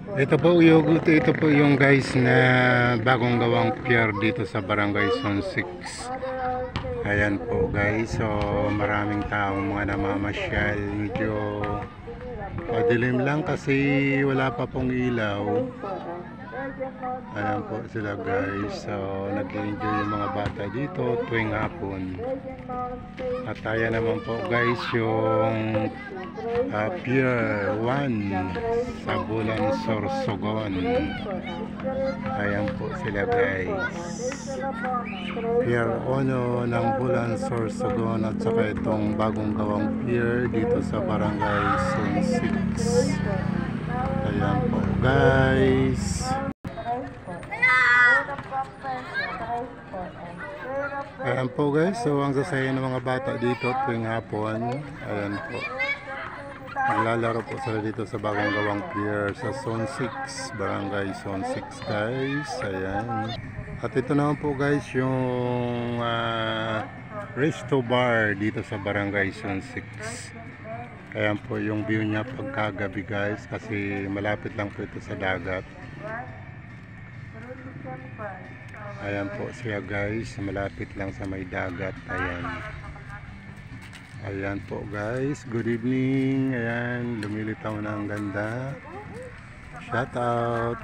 Ito po yung guys na bagong gawang pier dito sa Barangay Zone 6. Ayan po guys, so maraming taong mga namamasyal. Medyo madilim lang kasi wala pa pong ilaw. Ayan po sila guys, so nag-enjoy yung mga bata dito tuwing hapon. At ayan naman po guys yung Pier 1 sa Bulan, Sorsogon. Ayan po sila guys, Pier 1 ng Bulan, Sorsogon, at saka itong bagong gawang pier dito sa Barangay Zone 6. Ayan po guys. Ayan po guys, so ang sasaya ng mga bata dito tuwing hapon. Ayan po, naglalaro po sila dito sa bagong gawang pier sa Zone 6, Barangay Zone 6 guys. Ayan. At ito naman po guys yung resto bar dito sa Barangay Zone 6. Ayan po yung view niya pagkagabi guys, kasi malapit lang po ito sa dagat. Ayan po siya guys, malapit lang sa may dagat. Ayan. Ayan po guys, good evening. Ayan, lumilitaw na ang ganda. Shout out.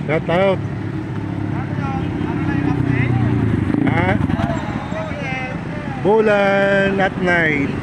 Shout out. Bulan at night.